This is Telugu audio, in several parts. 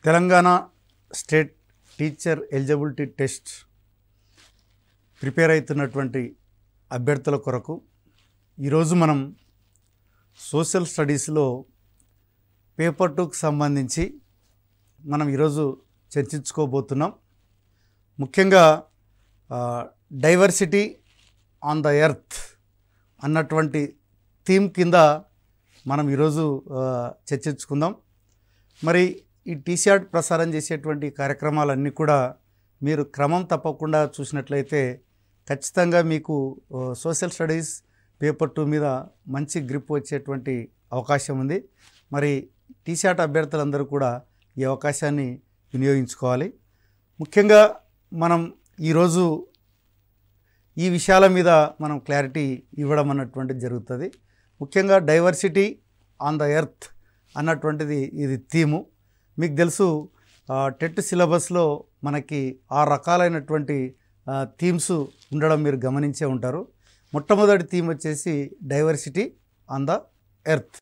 Telangana state teacher eligibility test prepare అవుతున్నటువంటి అభ్యర్థుల కొరకు ఈరోజు మనం సోషల్ స్టడీస్లో పేపర్ 2కి సంబంధించి మనం ఈరోజు చర్చించుకోబోతున్నాం. ముఖ్యంగా డైవర్సిటీ ఆన్ ద ఎర్త్ అన్నటువంటి థీమ్ కింద మనం ఈరోజు చర్చించుకుందాం. మరి ఈ టీషర్ట్ ప్రసారం చేసేటువంటి కార్యక్రమాలన్నీ కూడా మీరు క్రమం తప్పకుండా చూసినట్లయితే ఖచ్చితంగా మీకు సోషల్ స్టడీస్ పేపర్ 2 మీద మంచి గ్రిప్ వచ్చేటువంటి అవకాశం ఉంది. మరి టీషర్ట్ అభ్యర్థులందరూ కూడా ఈ అవకాశాన్ని వినియోగించుకోవాలి. ముఖ్యంగా మనం ఈరోజు ఈ విషయాల మీద మనం క్లారిటీ ఇవ్వడం అన్నటువంటిది జరుగుతుంది. ముఖ్యంగా డైవర్సిటీ ఆన్ ద ఎర్త్ అన్నటువంటిది ఇది థీము. మీకు తెలుసు టెట్ సిలబస్లో మనకి 6 రకాలైనటువంటి థీమ్స్ ఉండడం మీరు గమనించే ఉంటారు. మొట్టమొదటి థీమ్ వచ్చేసి డైవర్సిటీ ఆన్ ద ఎర్త్.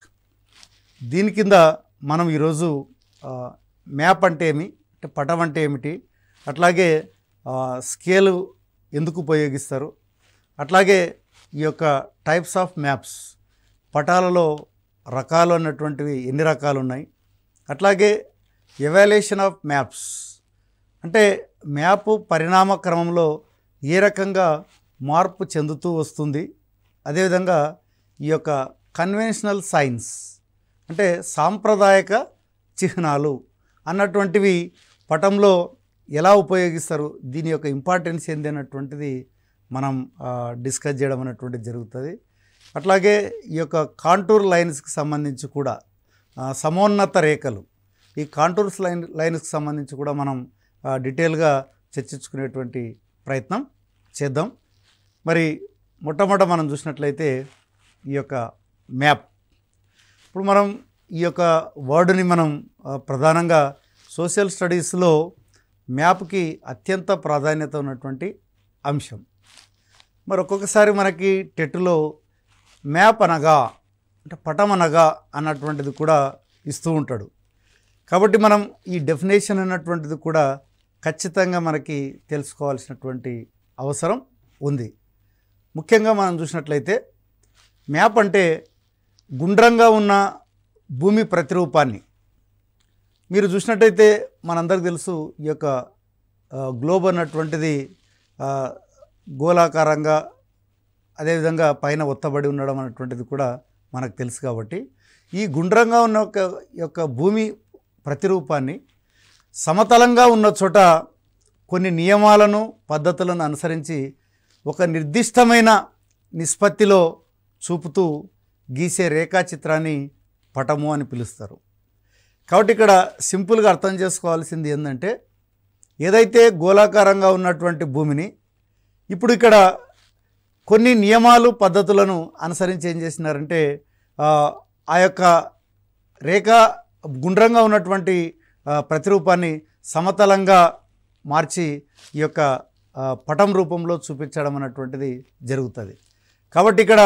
దీని కింద మనం ఈరోజు మ్యాప్ అంటే ఏమి, అంటే పటం అంటే ఏమిటి, అట్లాగే స్కేలు ఎందుకు ఉపయోగిస్తారు, అట్లాగే ఈ యొక్క టైప్స్ ఆఫ్ మ్యాప్స్, పటాలలో రకాలు అన్నటువంటివి ఎన్ని రకాలు ఉన్నాయి, అట్లాగే ఎవాల్యుయేషన్ ఆఫ్ మ్యాప్స్ అంటే మ్యాప్ పరిణామ క్రమంలో ఏ రకంగా మార్పు చెందుతూ వస్తుంది, అదేవిధంగా ఈ యొక్క కన్వెన్షనల్ సైన్స్ అంటే సాంప్రదాయక చిహ్నాలు అన్నటువంటివి పటంలో ఎలా ఉపయోగిస్తారు, దీని యొక్క ఇంపార్టెన్స్ ఏంది అన్నటువంటిది మనం డిస్కస్ చేయడం అన్నటువంటిది జరుగుతుంది. అట్లాగే ఈ యొక్క కాంటూర్ లైన్స్కి సంబంధించి కూడా సమోన్నత రేఖలు, ఈ కాంటూర్స్ లైన్స్కి సంబంధించి కూడా మనం డీటెయిల్గా చర్చించుకునేటువంటి ప్రయత్నం చేద్దాం. మరి మొట్టమొదట మనం చూసినట్లయితే ఈ యొక్క మ్యాప్. ఇప్పుడు మనం ఈ యొక్క వర్డ్ని మనం ప్రధానంగా సోషల్ స్టడీస్లో మ్యాప్కి అత్యంత ప్రాధాన్యత ఉన్నటువంటి అంశం. మరి ఒక్కొక్కసారి మనకి టెట్లో మ్యాప్ అనగా అంటే పటం అనగా అన్నటువంటిది కూడా ఇస్తూ ఉంటాడు. కాబట్టి మనం ఈ డెఫినేషన్ అన్నటువంటిది కూడా ఖచ్చితంగా మనకి తెలుసుకోవాల్సినటువంటి అవసరం ఉంది. ముఖ్యంగా మనం చూసినట్లయితే మ్యాప్ అంటే గుండ్రంగా ఉన్న భూమి ప్రతిరూపాన్ని. మీరు చూసినట్టయితే మనందరికీ తెలుసు ఈ యొక్క గ్లోబ్ అన్నటువంటిది గోళాకారంగా అదేవిధంగా పైన ఒత్తబడి ఉండడం అన్నటువంటిది కూడా మనకు తెలుసు. కాబట్టి ఈ గుండ్రంగా ఉన్న యొక్క భూమి ప్రతిరూపాన్ని సమతలంగా ఉన్న చోట కొన్ని నియమాలను పద్ధతులను అనుసరించి ఒక నిర్దిష్టమైన నిష్పత్తిలో చూపుతూ గీసే రేఖాచిత్రాన్ని పటము అని పిలుస్తారు. కాబట్టి ఇక్కడ సింపుల్గా అర్థం చేసుకోవాల్సింది ఏంటంటే, ఏదైతే గోళాకారంగా ఉన్నటువంటి భూమిని ఇప్పుడు ఇక్కడ కొన్ని నియమాలు పద్ధతులను అనుసరించి ఏం చేసినారంటే ఆ యొక్క రేఖ గుండ్రంగా ఉన్నటువంటి ప్రతిరూపాన్ని సమతలంగా మార్చి ఈ యొక్క పటం రూపంలో చూపించడం అన్నటువంటిది జరుగుతుంది. కాబట్టి ఇక్కడ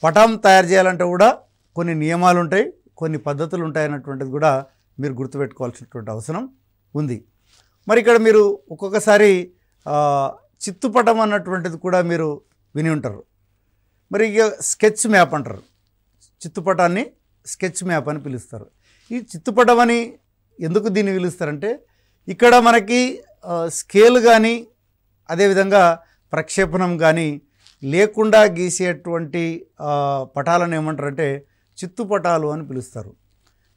పటం తయారు చేయాలంటే కూడా కొన్ని నియమాలు ఉంటాయి, కొన్ని పద్ధతులు ఉంటాయి అన్నటువంటిది కూడా మీరు గుర్తుపెట్టుకోవాల్సినటువంటి అవసరం ఉంది. మరి ఇక్కడ మీరు ఒక్కొక్కసారి చిత్తుపటం అన్నటువంటిది కూడా మీరు విని ఉంటారు. మరి ఇక స్కెచ్ మ్యాప్ అంటారు, చిత్తుపటాన్ని స్కెచ్ మ్యాప్ అని పిలుస్తారు. ఈ చిత్తుపటం అని ఎందుకు దీన్ని పిలుస్తారంటే, ఇక్కడ మనకి స్కేల్ కానీ అదేవిధంగా ప్రక్షేపణం కానీ లేకుండా గీసేటువంటి పటాలను ఏమంటారంటే చిత్తుపటాలు అని పిలుస్తారు.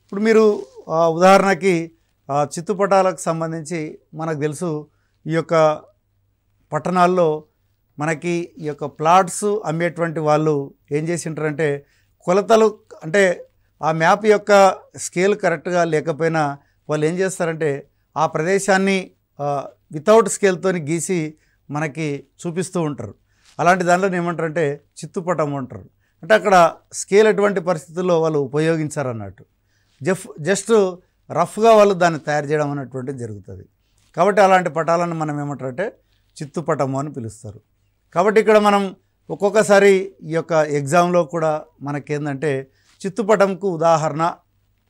ఇప్పుడు మీరు ఉదాహరణకి చిత్తుపటాలకు సంబంధించి మనకు తెలుసు, ఈ యొక్క పట్టణాల్లో మనకి ఈ యొక్క ప్లాట్స్ అమ్మేటువంటి వాళ్ళు ఏం చేసి ఉంటారంటే కొలతలు, అంటే ఆ మ్యాప్ యొక్క స్కేల్ కరెక్ట్గా లేకపోయినా వాళ్ళు ఏం చేస్తారంటే ఆ ప్రదేశాన్ని వితౌట్ స్కేల్తో గీసి మనకి చూపిస్తూ ఉంటారు. అలాంటి దాంట్లో ఏమంటారంటే చిత్తుపటం అంటారు. అంటే అక్కడ స్కేల్ ఎటువంటి పరిస్థితుల్లో వాళ్ళు ఉపయోగించారన్నట్టు, జస్ట్ రఫ్గా వాళ్ళు దాన్ని తయారు చేయడం అన్నటువంటిది జరుగుతుంది. కాబట్టి అలాంటి పటాలను మనం ఏమంటారంటే చిత్తుపటము అని పిలుస్తారు. కాబట్టి ఇక్కడ మనం ఒక్కొక్కసారి ఈ యొక్క ఎగ్జామ్లో కూడా మనకేందంటే చిత్తుపటంకు ఉదాహరణ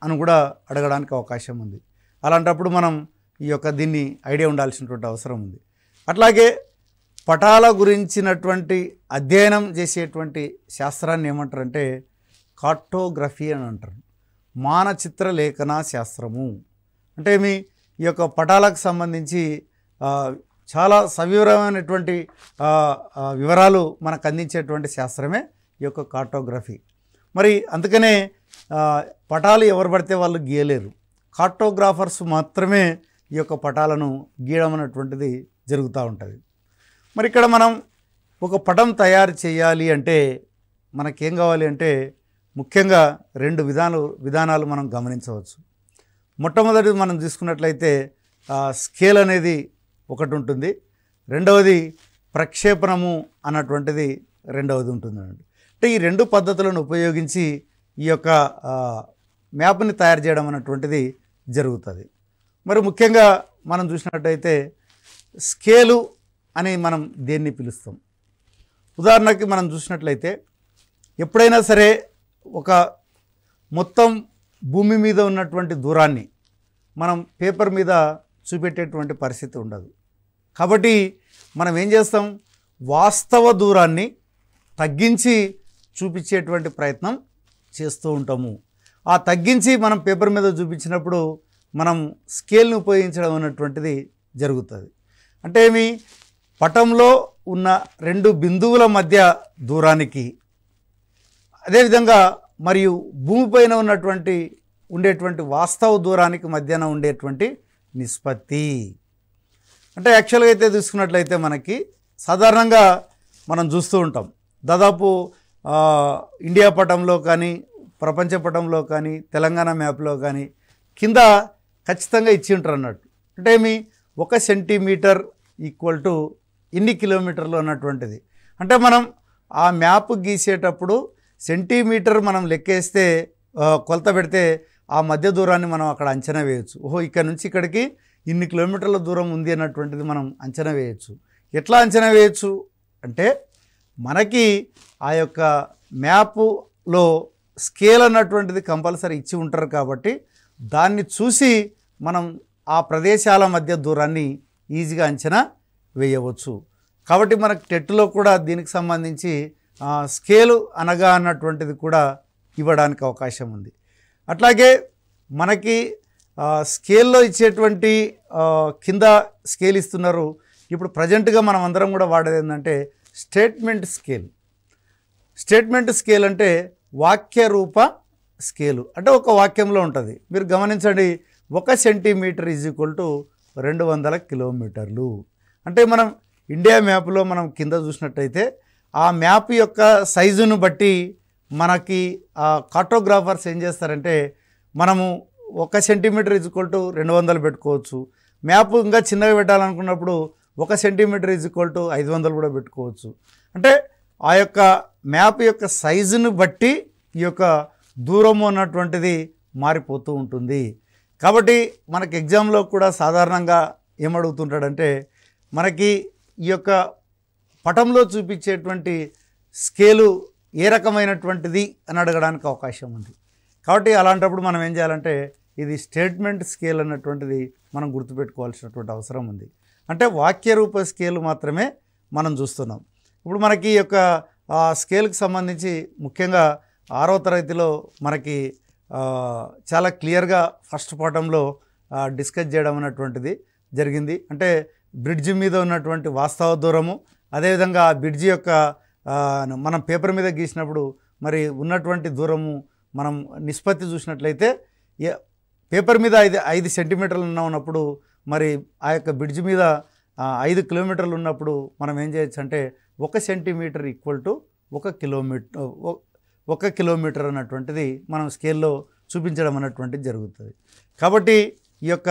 అని కూడా అడగడానికి అవకాశం ఉంది. అలాంటప్పుడు మనం ఈ యొక్క దీన్ని ఐడియా ఉండాల్సినటువంటి అవసరం ఉంది. అట్లాగే పటాల గురించినటువంటి అధ్యయనం చేసేటువంటి శాస్త్రాన్ని ఏమంటారంటే కార్టోగ్రఫీ అని అంటారు. మానచిత్ర లేఖన శాస్త్రము అంటే ఈ యొక్క పటాలకు సంబంధించి చాలా సవివరమైనటువంటి వివరాలు మనకు అందించేటువంటి శాస్త్రమే ఈ యొక్క కార్టోగ్రఫీ. మరి అందుకనే పటాలు ఎవరు పడితే వాళ్ళు గీయలేరు, కార్టోగ్రాఫర్స్ మాత్రమే ఈ యొక్క పటాలను గీయడం అనేటువంటిది జరుగుతూ ఉంటుంది. మరి ఇక్కడ మనం ఒక పటం తయారు చేయాలి అంటే మనకేం కావాలి అంటే ముఖ్యంగా 2 విధానాలు మనం గమనించవచ్చు. మొట్టమొదటి మనం తీసుకున్నట్లయితే స్కేల్ అనేది ఒకటి ఉంటుంది, రెండవది ప్రక్షేపణము అన్నటువంటిది రెండవది ఉంటుందండి. అంటే ఈ 2 పద్ధతులను ఉపయోగించి ఈ యొక్క మ్యాప్ని తయారు చేయడం అన్నటువంటిది జరుగుతుంది. మరి ముఖ్యంగా మనం చూసినట్టయితే స్కేలు అని మనం దేన్ని పిలుస్తాం? ఉదాహరణకి మనం చూసినట్లయితే ఎప్పుడైనా సరే ఒక మొత్తం భూమి మీద ఉన్నటువంటి దూరాన్ని మనం పేపర్ మీద చూపెట్టేటువంటి పరిస్థితి ఉండదు. కాబట్టి మనం ఏం చేస్తాం, వాస్తవ దూరాన్ని తగ్గించి చూపించేటువంటి ప్రయత్నం చేస్తూ ఉంటాము. ఆ తగ్గించి మనం పేపర్ మీద చూపించినప్పుడు మనం స్కేల్ని ఉపయోగించడం అన్నటువంటిది జరుగుతుంది. అంటే పటంలో ఉన్న 2 బిందువుల మధ్య దూరానికి అదేవిధంగా మరియు భూమిపైన ఉండేటువంటి వాస్తవ దూరానికి మధ్యన ఉండేటువంటి నిష్పత్తి. అంటే యాక్చువల్గా అయితే తీసుకున్నట్లయితే మనకి సాధారణంగా మనం చూస్తూ ఉంటాం, దాదాపు ఇండియా పటంలో కానీ ప్రపంచ పటంలో కానీ తెలంగాణ మ్యాప్లో కానీ కింద ఖచ్చితంగా ఇచ్చి ఉంటారు అన్నట్టు. అంటే 1 సెంటీమీటర్ ఈక్వల్ టు ఇన్ని కిలోమీటర్లు అన్నటువంటిది. అంటే మనం ఆ మ్యాప్ గీసేటప్పుడు సెంటీమీటర్ మనం లెక్కేస్తే కొలత పెడితే ఆ మధ్య దూరాన్ని మనం అక్కడ అంచనా వేయచ్చు. ఓహో, ఇక్కడ నుంచి ఇక్కడికి ఇన్ని కిలోమీటర్ల దూరం ఉంది అన్నటువంటిది మనం అంచనా వేయచ్చు. ఎట్లా అంచనా వేయచ్చు అంటే మనకి ఆ యొక్క మ్యాప్లో స్కేల్ అన్నటువంటిది కంపల్సరీ ఇచ్చి ఉంటారు కాబట్టి దాన్ని చూసి మనం ఆ ప్రదేశాల మధ్య దూరాన్ని ఈజీగా అంచనా వేయవచ్చు. కాబట్టి మనకు టెట్లో కూడా దీనికి సంబంధించి స్కేలు అనగా అన్నటువంటిది కూడా ఇవ్వడానికి అవకాశం ఉంది. అట్లాగే మనకి స్కేల్లో ఇచ్చేటువంటి కింద స్కేల్ ఇస్తున్నారు. ఇప్పుడు ప్రజెంట్గా మనం అందరం కూడా వాడేది ఏంటంటే స్టేట్మెంట్ స్కేల్. స్టేట్మెంట్ స్కేల్ అంటే వాక్య రూప స్కేలు. అంటే ఒక వాక్యంలో ఉంటుంది. మీరు గమనించండి, 1 సెంటీమీటర్ ఈజ్ ఈక్వల్ టు 200 కిలోమీటర్లు. అంటే మనం ఇండియా మ్యాప్లో మనం కింద చూసినట్టయితే ఆ మ్యాప్ యొక్క సైజును బట్టి మనకి కార్టోగ్రాఫర్స్ ఏం చేస్తారంటే మనము 1 సెంటీమీటర్ ఈజ్ ఈక్వల్ టు 200 పెట్టుకోవచ్చు. మ్యాప్ ఇంకా చిన్నగా పెట్టాలనుకున్నప్పుడు 1 సెంటీమీటర్ ఈజ్ ఈక్వల్ టు 500 కూడా పెట్టుకోవచ్చు. అంటే ఆ యొక్క మ్యాప్ యొక్క సైజును బట్టి ఈ యొక్క దూరము అన్నటువంటిది మారిపోతూ ఉంటుంది. కాబట్టి మనకి ఎగ్జామ్లో కూడా సాధారణంగా ఏమడుగుతుంటాడంటే మనకి ఈ యొక్క పటంలో చూపించేటువంటి స్కేలు ఏ రకమైనటువంటిది అని అడగడానికి అవకాశం ఉంది. కాబట్టి అలాంటప్పుడు మనం ఏం చేయాలంటే ఇది స్టేట్మెంట్ స్కేల్ అన్నటువంటిది మనం గుర్తుపెట్టుకోవాల్సినటువంటి అవసరం ఉంది. అంటే వాక్యరూప స్కేల్ మాత్రమే మనం చూస్తున్నాం. ఇప్పుడు మనకి ఈ యొక్క స్కేల్కి సంబంధించి ముఖ్యంగా 6వ తరగతిలో మనకి చాలా క్లియర్గా ఫస్ట్ పాఠంలో డిస్కస్ చేయడం అన్నటువంటిది జరిగింది. అంటే బ్రిడ్జి మీద ఉన్నటువంటి వాస్తవ దూరము, అదేవిధంగా ఆ బ్రిడ్జి యొక్క మనం పేపర్ మీద గీసినప్పుడు మరి ఉన్నటువంటి దూరము మనం నిష్పత్తి చూసినట్లయితే పేపర్ మీద 5 సెంటీమీటర్లు ఉన్నప్పుడు మరి ఆ యొక్క బ్రిడ్జి మీద 5 కిలోమీటర్లు ఉన్నప్పుడు మనం ఏం చేయొచ్చు అంటే 1 సెంటీమీటర్ ఈక్వల్ టు 1 కిలోమీటర్ అన్నటువంటిది మనం స్కేల్లో చూపించడం అన్నటువంటిది జరుగుతుంది. కాబట్టి ఈ యొక్క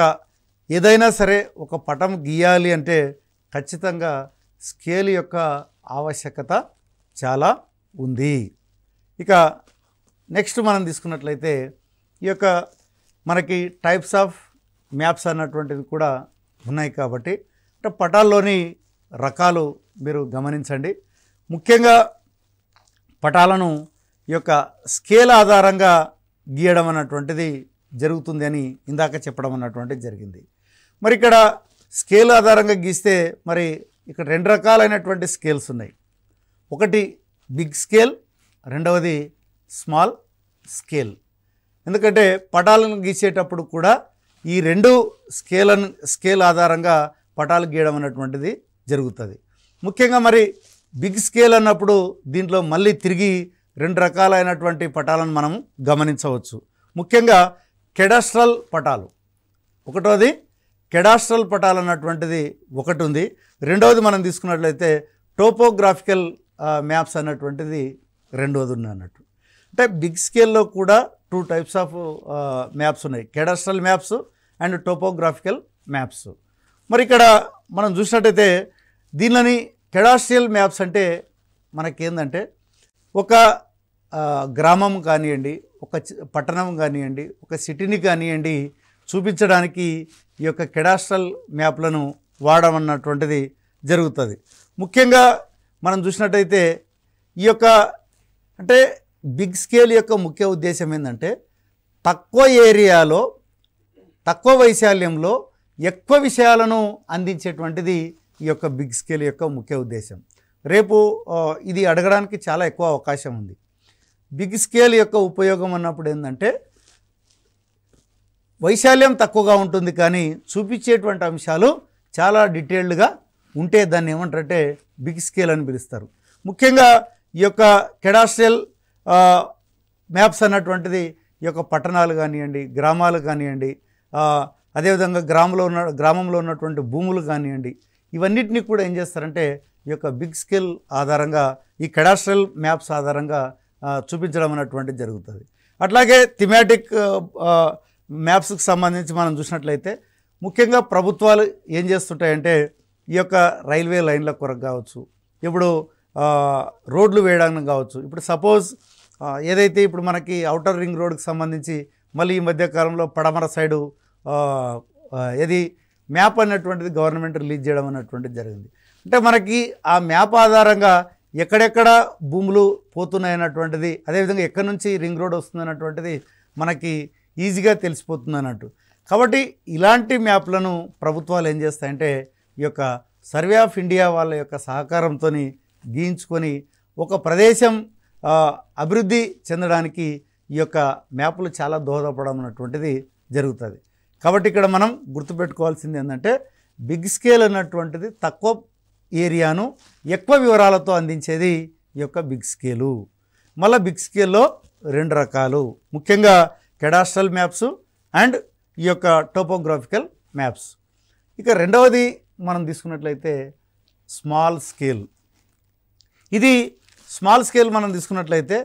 ఏదైనా సరే ఒక పటం గీయాలి అంటే ఖచ్చితంగా స్కేల్ యొక్క ఆవశ్యకత చాలా ఉంది. ఇక నెక్స్ట్ మనం తీసుకున్నట్లయితే ఈ యొక్క మనకి టైప్స్ ఆఫ్ మ్యాప్స్ అన్నటువంటివి కూడా ఉన్నాయి. కాబట్టి అంటే పటాల్లోని రకాలు మీరు గమనించండి. ముఖ్యంగా పటాలను ఈ యొక్క స్కేల్ ఆధారంగా గీయడం అన్నటువంటిది జరుగుతుంది అని ఇందాక చెప్పడం అన్నటువంటిది జరిగింది. మరి ఇక్కడ స్కేల్ ఆధారంగా గీస్తే మరి ఇక్కడ 2 రకాలైనటువంటి స్కేల్స్ ఉన్నాయి. ఒకటి బిగ్ స్కేల్, రెండవది స్మాల్ స్కేల్. ఎందుకంటే పటాలను గీసేటప్పుడు కూడా ఈ 2 స్కేల్ ఆధారంగా పటాలు గీయడం అన్నటువంటిది జరుగుతుంది. ముఖ్యంగా మరి బిగ్ స్కేల్ అన్నప్పుడు దీంట్లో మళ్ళీ తిరిగి 2 రకాలైనటువంటి పటాలను మనం గమనించవచ్చు. ముఖ్యంగా కెడాస్ట్రల్ పటాలు, ఒకటోది కెడాస్ట్రల్ పటాలు అన్నటువంటిది ఒకటి ఉంది. రెండవది మనం తీసుకున్నట్లయితే టోపోగ్రాఫికల్ మ్యాప్స్ అన్నటువంటిది రెండవది ఉంది అన్నట్టు. అంటే బిగ్ స్కేల్లో కూడా 2 టైప్స్ ఆఫ్ మ్యాప్స్ ఉన్నాయి, కెడాస్ట్రల్ మ్యాప్స్ అండ్ టోపోగ్రాఫికల్ మ్యాప్స్. మరి ఇక్కడ మనం చూసినట్టయితే దీనిని కెడాస్ట్రియల్ మ్యాప్స్ అంటే మనకేందంటే ఒక గ్రామం కానివ్వండి, ఒక పట్టణం కానివ్వండి, ఒక సిటీని కానివ్వండి చూపించడానికి ఈ యొక్క కెడాస్ట్రల్ మ్యాప్లను వాడమన్నటువంటిది జరుగుతుంది. ముఖ్యంగా మనం చూసినట్టయితే ఈ యొక్క అంటే బిగ్ స్కేల్ యొక్క ముఖ్య ఉద్దేశం ఏంటంటే తక్కువ ఏరియాలో తక్కువ వైశాల్యంలో ఎక్కువ విషయాలను అందించేటువంటిది ఈ యొక్క బిగ్ స్కేల్ యొక్క ముఖ్య ఉద్దేశం. రేపు ఇది అడగడానికి చాలా ఎక్కువ అవకాశం ఉంది. బిగ్ స్కేల్ యొక్క ఉపయోగం అన్నప్పుడు ఏంటంటే వైశాల్యం తక్కువగా ఉంటుంది కానీ చూపించేటువంటి అంశాలు చాలా డీటెయిల్డ్గా ఉంటే దాన్ని ఏమంటారంటే బిగ్ స్కేల్ అని పిలుస్తారు. ముఖ్యంగా ఈ యొక్క కెడాస్ట్రియల్ మ్యాప్స్ అన్నటువంటిది ఈ యొక్క పట్టణాలు కానివ్వండి, గ్రామాలు కానివ్వండి, అదేవిధంగా గ్రామంలో ఉన్నటువంటి భూములు కానివ్వండి, ఇవన్నిటినీ కూడా ఏం చేస్తారంటే ఈ యొక్క బిగ్ స్కేల్ ఆధారంగా ఈ కెడాస్ట్రియల్ మ్యాప్స్ ఆధారంగా చూపించడం అన్నటువంటిది జరుగుతుంది. అట్లాగే థిమాటిక్ మ్యాప్స్కి సంబంధించి మనం చూసినట్లయితే ముఖ్యంగా ప్రభుత్వాలు ఏం చేస్తుంటాయంటే ఈ యొక్క రైల్వే లైన్ల కొరకు కావచ్చు, ఇప్పుడు రోడ్లు వేయడానికి కావచ్చు. ఇప్పుడు సపోజ్ ఏదైతే ఇప్పుడు మనకి ఔటర్ రింగ్ రోడ్కి సంబంధించి మళ్ళీ ఈ మధ్యకాలంలో పడమర సైడు ఏది మ్యాప్ అన్నటువంటిది గవర్నమెంట్ రిలీజ్ చేయడం అన్నటువంటిది జరిగింది. అంటే మనకి ఆ మ్యాప్ ఆధారంగా ఎక్కడెక్కడ భూములు పోతున్నాయన్నటువంటిది, అదేవిధంగా ఎక్కడి నుంచి రింగ్ రోడ్ వస్తుందన్నటువంటిది మనకి ఈజీగా తెలిసిపోతుంది అన్నట్టు. కాబట్టి ఇలాంటి మ్యాప్లను ప్రభుత్వాలు ఏం చేస్తాయంటే ఈ యొక్క సర్వే ఆఫ్ ఇండియా వాళ్ళ యొక్క సహకారంతో గీయించుకొని ఒక ప్రదేశం అభివృద్ధి చెందడానికి ఈ యొక్క మ్యాప్లు చాలా దోహదపడడం అన్నటువంటిది జరుగుతుంది. కాబట్టి ఇక్కడ మనం గుర్తుపెట్టుకోవాల్సింది ఏంటంటే బిగ్ స్కేల్ అన్నటువంటిది తక్కువ ఏరియాను ఎక్కువ వివరాలతో అందించేది ఈ యొక్క బిగ్ స్కేలు. మళ్ళీ బిగ్ స్కేల్లో 2 రకాలు, ముఖ్యంగా కెడాస్ట్రల్ మ్యాప్స్ అండ్ ఈ యొక్క టోపోగ్రాఫికల్ మ్యాప్స్. ఇక రెండవది మనం తీసుకున్నట్లయితే స్మాల్ స్కేల్. ఇది స్మాల్ స్కేల్ మనం తీసుకున్నట్లయితే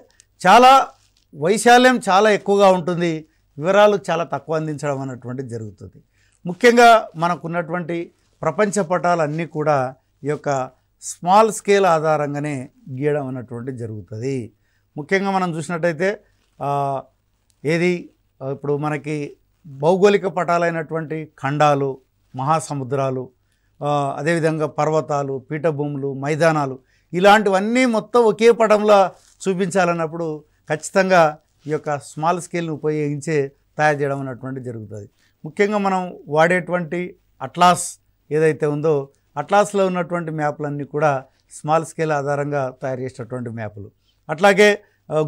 చాలా వైశాల్యం చాలా ఎక్కువగా ఉంటుంది, వివరాలు చాలా తక్కువ అందించడం అన్నటువంటిది జరుగుతుంది. ముఖ్యంగా మనకున్నటువంటి ప్రపంచ పటాలన్నీ కూడా ఈ యొక్క స్మాల్ స్కేల్ ఆధారంగానే గీయడం అన్నటువంటిది జరుగుతుంది. ముఖ్యంగా మనం చూసినట్టయితే ఏది ఇప్పుడు మనకి భౌగోళిక పటాలైనటువంటి ఖండాలు, మహాసముద్రాలు, అదేవిధంగా పర్వతాలు, పీఠభూములు, మైదానాలు, ఇలాంటివన్నీ మొత్తం ఒకే పటంలో చూపించాలన్నప్పుడు ఖచ్చితంగా ఈ యొక్క స్మాల్ స్కేల్ని ఉపయోగించే తయారు చేయడం అన్నటువంటిది జరుగుతుంది. ముఖ్యంగా మనం వాడేటువంటి అట్లాస్ ఏదైతే ఉందో అట్లాస్లో ఉన్నటువంటి మ్యాప్లన్నీ కూడా స్మాల్ స్కేల్ ఆధారంగా తయారు చేసేటటువంటి మ్యాపులు. అట్లాగే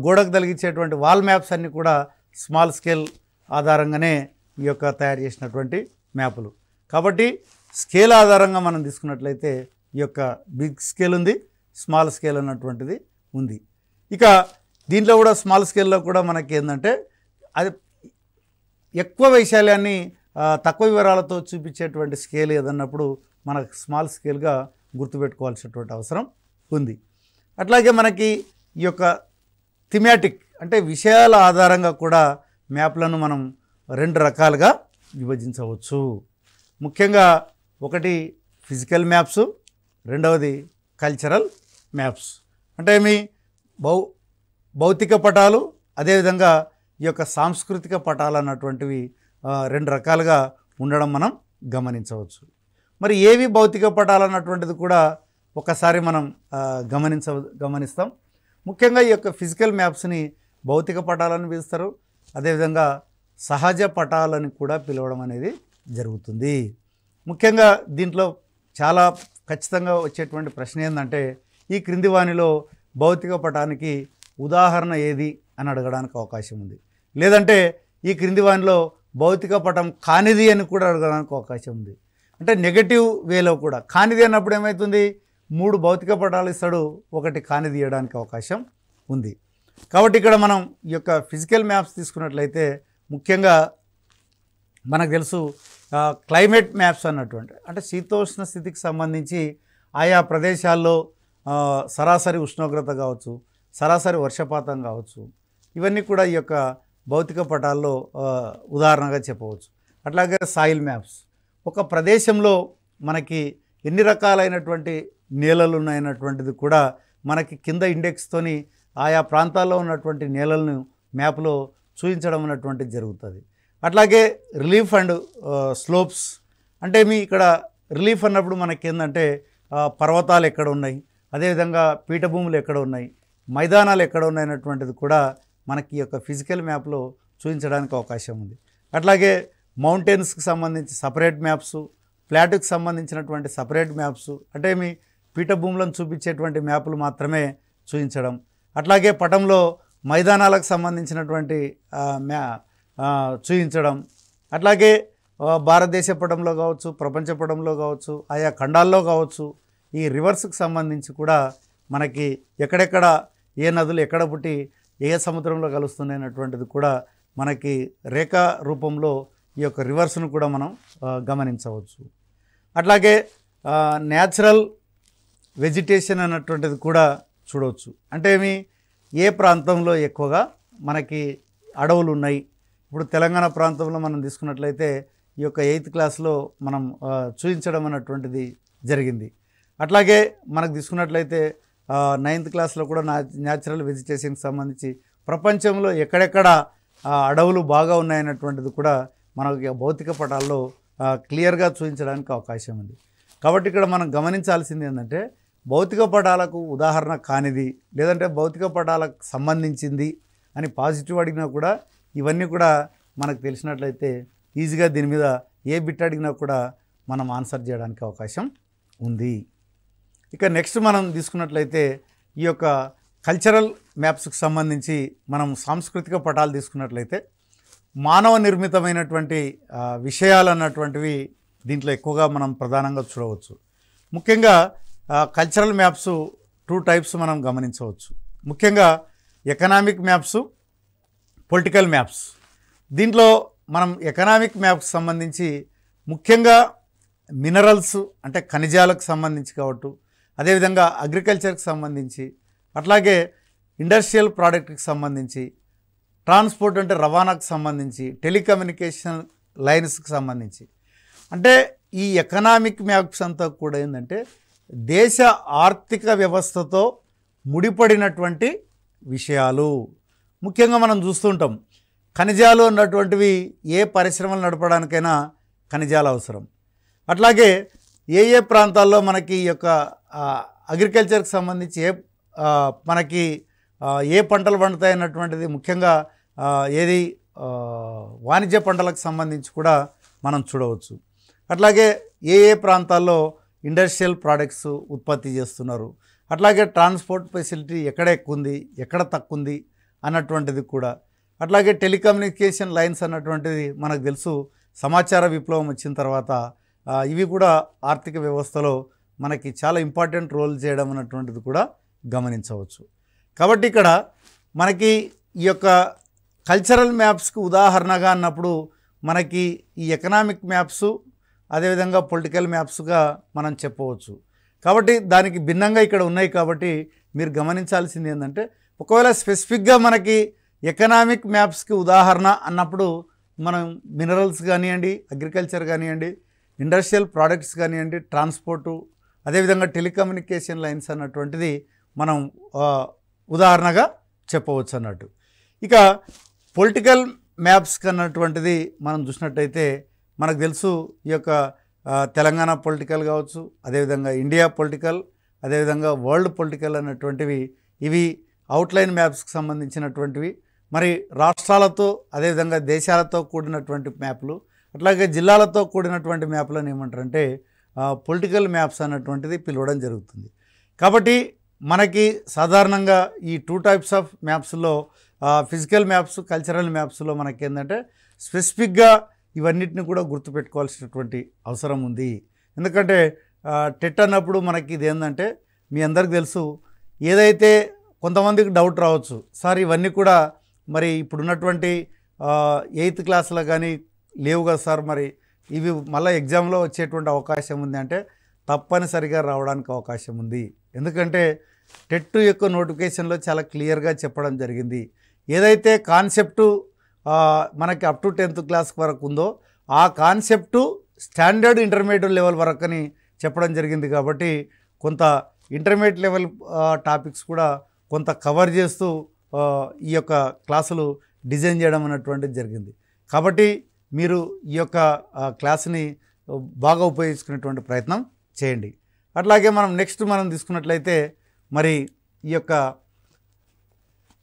గోడకు తగిలించేటువంటి వాల్ మ్యాప్స్ అన్నీ కూడా స్మాల్ స్కేల్ ఆధారంగానే ఈ యొక్క తయారు చేసినటువంటి మ్యాపులు. కాబట్టి స్కేల్ ఆధారంగా మనం తీసుకున్నట్లయితే ఈ యొక్క బిగ్ స్కేల్ ఉంది, స్మాల్ స్కేల్ అన్నటువంటిది ఉంది. ఇక దీంట్లో కూడా స్మాల్ స్కేల్లో కూడా మనకి ఏంటంటే అది ఎక్కువ వైశాల్యాన్ని తక్కువ వివరాలతో చూపించేటువంటి స్కేల్ ఏదన్నప్పుడు మనకు స్మాల్ స్కేల్గా గుర్తుపెట్టుకోవాల్సినటువంటి అవసరం ఉంది. అట్లాగే మనకి ఈ యొక్క థిమాటిక్ అంటే విషయాల ఆధారంగా కూడా మ్యాప్లను మనం 2 రకాలుగా విభజించవచ్చు. ముఖ్యంగా ఒకటి ఫిజికల్ మ్యాప్స్, రెండవది కల్చరల్ మ్యాప్స్. అంటే మీ భౌతిక పటాలు, అదేవిధంగా ఈ యొక్క సాంస్కృతిక పటాలు అన్నటువంటివి 2 రకాలుగా ఉండడం మనం గమనించవచ్చు. మరి ఏవి భౌతిక పటాలు అన్నటువంటిది కూడా ఒకసారి మనం గమనిస్తాం. ముఖ్యంగా ఈ యొక్క ఫిజికల్ మ్యాప్స్ని భౌతిక పటాలను పిలుస్తారు, అదేవిధంగా సహజ పటాలని కూడా పిలవడం అనేది జరుగుతుంది. ముఖ్యంగా దీంట్లో చాలా ఖచ్చితంగా వచ్చేటువంటి ప్రశ్న ఏంటంటే, ఈ క్రింది వానిలో భౌతిక పటానికి ఉదాహరణ ఏది అని అడగడానికి అవకాశం ఉంది. లేదంటే ఈ క్రింది వానిలో భౌతిక పటం కానిది అని కూడా అడగడానికి అవకాశం ఉంది. అంటే నెగటివ్ వేలో కూడా కానిది అన్నప్పుడు ఏమవుతుంది, 3 భౌతిక పటాలు ఇస్తాడు, ఒకటి కానిది ఇవ్వడానికి అవకాశం ఉంది. కాబట్టి ఇక్కడ మనం ఈ యొక్క ఫిజికల్ మ్యాప్స్ తీసుకున్నట్లయితే ముఖ్యంగా మనకు తెలుసు క్లైమేట్ మ్యాప్స్ అన్నటువంటి, అంటే శీతోష్ణ స్థితికి సంబంధించి ఆయా ప్రదేశాల్లో సరాసరి ఉష్ణోగ్రత కావచ్చు, సరాసరి వర్షపాతం కావచ్చు, ఇవన్నీ కూడా ఈ యొక్క భౌతిక పటాల్లో ఉదాహరణగా చెప్పవచ్చు. అట్లాగే సాయిల్ మ్యాప్స్, ఒక ప్రదేశంలో మనకి ఎన్ని రకాలైనటువంటి నేలలు ఉన్నాయన్నటువంటిది కూడా మనకి కింద ఇండెక్స్తోని ఆయా ప్రాంతాల్లో ఉన్నటువంటి నేలలను మ్యాప్లో చూపించడం అన్నటువంటిది జరుగుతుంది. అట్లాగే రిలీఫ్ అండ్ స్లోప్స్, అంటే మీ ఇక్కడ రిలీఫ్ అన్నప్పుడు మనకి ఏంటంటే పర్వతాలు ఎక్కడ ఉన్నాయి, అదేవిధంగా పీఠభూములు ఎక్కడ ఉన్నాయి, మైదానాలు ఎక్కడ ఉన్నాయి అన్నటువంటిది కూడా మనకి యొక్క ఫిజికల్ మ్యాప్లో చూపించడానికి అవకాశం ఉంది. అట్లాగే మౌంటైన్స్కి సంబంధించి సపరేట్ మ్యాప్స్, ఫ్లాట్కి సంబంధించినటువంటి సపరేట్ మ్యాప్స్, అంటే మీ పీఠభూములను చూపించేటువంటి మ్యాప్లు మాత్రమే చూపించడం. అట్లాగే పటంలో మైదానాలకు సంబంధించినటువంటి చూపించడం. అట్లాగే భారతదేశ పటంలో కావచ్చు, ప్రపంచ పటంలో కావచ్చు, ఆయా ఖండాల్లో కావచ్చు, ఈ రివర్స్కి సంబంధించి కూడా మనకి ఎక్కడెక్కడ ఏ నదులు ఎక్కడ పుట్టి ఏ సముద్రంలో కలుస్తున్నాయి అన్నటువంటిది కూడా మనకి రేఖా రూపంలో ఈ యొక్క రివర్స్ను కూడా మనం గమనించవచ్చు. అట్లాగే న్యాచురల్ వెజిటేషన్ అన్నటువంటిది కూడా చూడవచ్చు. అంటే ఏ ప్రాంతంలో ఎక్కువగా మనకి అడవులు ఉన్నాయి. ఇప్పుడు తెలంగాణ ప్రాంతంలో మనం తీసుకున్నట్లయితే ఈ యొక్క 8th క్లాస్లో మనం చూపించడం అన్నటువంటిది జరిగింది. అట్లాగే మనకు తీసుకున్నట్లయితే 9th క్లాస్లో కూడా న్యాచురల్ వెజిటేషన్కి సంబంధించి ప్రపంచంలో ఎక్కడెక్కడ అడవులు బాగా ఉన్నాయన్నటువంటిది కూడా మనకి భౌతిక పటాల్లో క్లియర్గా చూపించడానికి అవకాశం ఉంది. కాబట్టి ఇక్కడ మనం గమనించాల్సింది ఏంటంటే, భౌతిక పటాలకు ఉదాహరణ కానిది, లేదంటే భౌతిక పటాలకు సంబంధించింది అని పాజిటివ్ అడిగినా కూడా ఇవన్నీ కూడా మనకు తెలిసినట్లయితే ఈజీగా దీని మీద ఏ బిట్ అడిగినా కూడా మనం ఆన్సర్ చేయడానికి అవకాశం ఉంది. ఇక నెక్స్ట్ మనం తీసుకున్నట్లయితే ఈ యొక్క కల్చరల్ మ్యాప్స్కి సంబంధించి మనం సాంస్కృతిక పటాలు తీసుకున్నట్లయితే మానవ నిర్మితమైనటువంటి విషయాలు అన్నటువంటివి దీంట్లో ఎక్కువగా మనం ప్రధానంగా చూడవచ్చు. ముఖ్యంగా కల్చరల్ మ్యాప్స్ 2 టైప్స్ మనం గమనించవచ్చు. ముఖ్యంగా ఎకనామిక్ మ్యాప్స్, పొలిటికల్ మ్యాప్స్. దీంట్లో మనం ఎకనామిక్ మ్యాప్స్ సంబంధించి ముఖ్యంగా మినరల్స్ అంటే ఖనిజాలకు సంబంధించి కావచ్చు, అదేవిధంగా అగ్రికల్చర్కి సంబంధించి, అట్లాగే ఇండస్ట్రియల్ ప్రోడక్ట్కి సంబంధించి, ట్రాన్స్పోర్ట్ అంటే రవాణాకు సంబంధించి, టెలికమ్యూనికేషన్ లైన్స్కి సంబంధించి, అంటే ఈ ఎకనామిక్ మ్యాప్స్ అంతా కూడా ఏంటంటే దేశ ఆర్థిక వ్యవస్థతో ముడిపడినటువంటి విషయాలు. ముఖ్యంగా మనం చూస్తుంటాం ఖనిజాలు అన్నటువంటివి ఏ పరిశ్రమలు నడపడానికైనా ఖనిజాలు అవసరం. అట్లాగే ఏ ప్రాంతాల్లో మనకి ఈ యొక్క అగ్రికల్చర్కి సంబంధించి మనకి ఏ పంటలు పండుతాయి అన్నటువంటిది ముఖ్యంగా ఏది వాణిజ్య పంటలకు సంబంధించి కూడా మనం చూడవచ్చు. అట్లాగే ఏ ప్రాంతాల్లో ఇండస్ట్రియల్ ప్రోడక్ట్స్ ఉత్పత్తి చేస్తున్నారు, అట్లాగే ట్రాన్స్పోర్ట్ ఫెసిలిటీ ఎక్కడ ఎక్కువ ఉంది, ఎక్కడ తక్కువ ఉంది అన్నటువంటిది కూడా. అట్లాగే టెలికమ్యూనికేషన్ లైన్స్ అన్నటువంటిది మనకు తెలుసు, సమాచార విప్లవం వచ్చిన తర్వాత ఇవి కూడా ఆర్థిక వ్యవస్థలో మనకి చాలా ఇంపార్టెంట్ రోల్ చేయడం అన్నటువంటిది కూడా గమనించవచ్చు. కాబట్టి ఇక్కడ మనకి ఈ యొక్క కల్చరల్ మ్యాప్స్కి ఉదాహరణగా అన్నప్పుడు మనకి ఈ ఎకనామిక్ మ్యాప్స్ అదేవిధంగా పొలిటికల్ మ్యాప్స్గా మనం చెప్పవచ్చు. కాబట్టి దానికి భిన్నంగా ఇక్కడ ఉన్నాయి. కాబట్టి మీరు గమనించాల్సింది ఏంటంటే, ఒకవేళ స్పెసిఫిక్గా మనకి ఎకనామిక్ మ్యాప్స్కి ఉదాహరణ అన్నప్పుడు మనం మినరల్స్ కానివ్వండి, అగ్రికల్చర్ కానివ్వండి, ఇండస్ట్రియల్ ప్రోడక్ట్స్ కానివ్వండి, ట్రాన్స్పోర్టు, అదేవిధంగా టెలికమ్యూనికేషన్ లైన్స్ అన్నటువంటిది మనం ఉదాహరణగా చెప్పవచ్చు అన్నట్టు. ఇక పొలిటికల్ మ్యాప్స్ అన్నటువంటిది మనం చూసినట్టయితే మనకు తెలుసు, ఈ యొక్క తెలంగాణ పొలిటికల్ కావచ్చు, అదేవిధంగా ఇండియా పొలిటికల్, అదేవిధంగా వరల్డ్ పొలిటికల్ అన్నటువంటివి ఇవి అవుట్లైన్ మ్యాప్స్కి సంబంధించినటువంటివి. మరి రాష్ట్రాలతో అదేవిధంగా దేశాలతో కూడినటువంటి మ్యాప్లు అట్లాగే జిల్లాలతో కూడినటువంటి మ్యాప్లను ఏమంటారంటే పొలిటికల్ మ్యాప్స్ అన్నటువంటిది పిలవడం జరుగుతుంది. కాబట్టి మనకి సాధారణంగా ఈ 2 టైప్స్ ఆఫ్ మ్యాప్స్లో ఫిజికల్ మ్యాప్స్, కల్చరల్ మ్యాప్స్లో మనకి ఏంటంటే స్పెసిఫిక్గా ఇవన్నిటిని కూడా గుర్తుపెట్టుకోవాల్సినటువంటి అవసరం ఉంది. ఎందుకంటే టెట్ అన్నప్పుడు మనకి ఇది ఏంటంటే మీ అందరికి తెలుసు, ఏదైతే కొంతమందికి డౌట్ రావచ్చు, సార్ ఇవన్నీ కూడా మరి ఇప్పుడున్నటువంటి 8th క్లాస్లో కానీ లేవు కదా సార్, మరి ఇవి మళ్ళీ ఎగ్జామ్లో వచ్చేటువంటి అవకాశం ఉంది అంటే తప్పనిసరిగా రావడానికి అవకాశం ఉంది. ఎందుకంటే టెట్ యొక్క నోటిఫికేషన్లో చాలా క్లియర్గా చెప్పడం జరిగింది. ఏదైతే కాన్సెప్టు మనకి అప్ టు 10th క్లాస్ వరకు ఉందో ఆ కాన్సెప్టు స్టాండర్డ్ ఇంటర్మీడియట్ లెవెల్ వరకు అని చెప్పడం జరిగింది. కాబట్టి కొంత ఇంటర్మీడియట్ లెవెల్ టాపిక్స్ కూడా కొంత కవర్ చేస్తూ ఈ యొక్క క్లాసులు డిజైన్ చేయడం అన్నటువంటిది జరిగింది. కాబట్టి మీరు ఈ యొక్క క్లాస్ని బాగా ఉపయోగించుకునేటువంటి ప్రయత్నం చేయండి. అట్లాగే మనం తీసుకున్నట్లయితే మరి ఈ యొక్క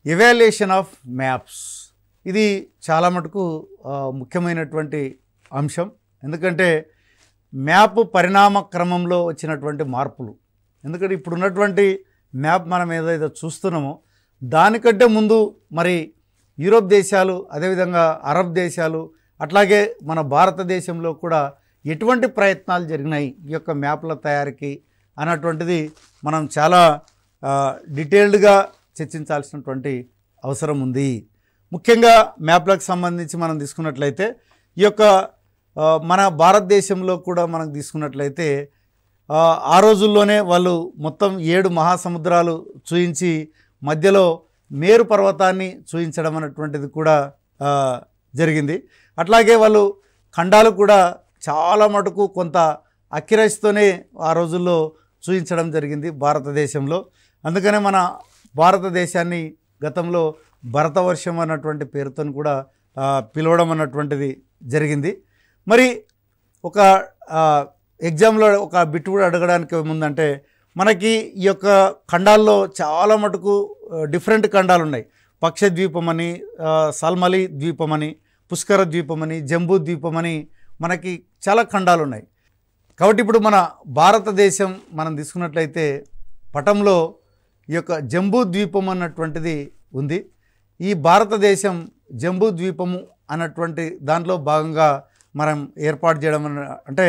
ఎవాల్యుయేషన్ ఆఫ్ మ్యాప్స్, ఇది చాలా మటుకు ముఖ్యమైనటువంటి అంశం. ఎందుకంటే మ్యాప్ పరిణామ క్రమంలో వచ్చినటువంటి మార్పులు, ఎందుకంటే ఇప్పుడున్నటువంటి మ్యాప్ మనం ఏదైతే చూస్తున్నామో దానికంటే ముందు మరి యూరోప్ దేశాలు, అదేవిధంగా అరబ్ దేశాలు, అట్లాగే మన భారతదేశంలో కూడా ఎటువంటి ప్రయత్నాలు జరిగినాయి ఈ యొక్క మ్యాప్ల తయారీకి అన్నటువంటిది మనం చాలా డీటెయిల్డ్గా చర్చించాల్సినటువంటి అవసరం ఉంది. ముఖ్యంగా మ్యాప్లకు సంబంధించి మనం తీసుకున్నట్లయితే ఈ యొక్క మన భారతదేశంలో కూడా మనం తీసుకున్నట్లయితే ఆ రోజుల్లోనే వాళ్ళు మొత్తం 7 మహాసముద్రాలు చూయించి మధ్యలో మేరు పర్వతాన్ని చూయించడం అన్నటువంటిది కూడా జరిగింది. అట్లాగే వాళ్ళు ఖండాలు కూడా చాలా మటుకు కొంత అక్యురసీతోనే ఆ రోజుల్లో చూయించడం జరిగింది భారతదేశంలో. అందుకనే మన భారతదేశాన్ని గతంలో భరతవర్షం అన్నటువంటి పేరుతో కూడా పిలవడం అన్నటువంటిది జరిగింది. మరి ఒక ఎగ్జామ్లో ఒక బిట్ కూడా అడగడానికి ఏముందంటే, మనకి ఈ యొక్క ఖండాల్లో చాలా మటుకు డిఫరెంట్ ఖండాలు ఉన్నాయి. పక్ష ద్వీపం అని, సల్మలి ద్వీపం అని, పుష్కర ద్వీపం అని, జంబూ ద్వీపం అని మనకి చాలా ఖండాలు ఉన్నాయి. కాబట్టి ఇప్పుడు మన భారతదేశం మనం తీసుకున్నట్లయితే పటంలో ఈ యొక్క జంబూ ద్వీపం అన్నటువంటిది ఉంది. ఈ భారతదేశం జంబూ ద్వీపము అన్నటువంటి దాంట్లో భాగంగా మనం ఏర్పాటు చేయడం అంటే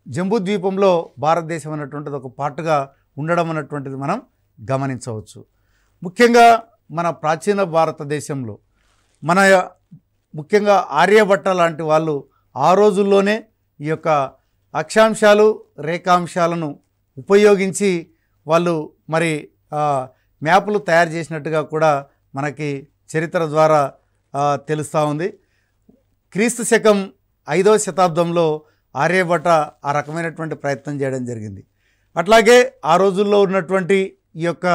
జంబూ ద్వీపంలో భారతదేశం అన్నటువంటిది ఒక పార్ట్గా ఉండడం అన్నటువంటిది మనం గమనించవచ్చు. ముఖ్యంగా మన ప్రాచీన భారతదేశంలో ముఖ్యంగా ఆర్యభట్ట లాంటి వాళ్ళు ఆ రోజుల్లోనే ఈ యొక్క అక్షాంశాలు, రేఖాంశాలను ఉపయోగించి వాళ్ళు మరి మ్యాపులు తయారు చేసినట్టుగా కూడా మనకి చరిత్ర ద్వారా తెలుస్తూ ఉంది. క్రీస్తు శకం 5వ శతాబ్దంలో ఆర్యభట్ట ఆ రకమైనటువంటి ప్రయత్నం చేయడం జరిగింది. అట్లాగే ఆ రోజుల్లో ఉన్నటువంటి ఈ యొక్క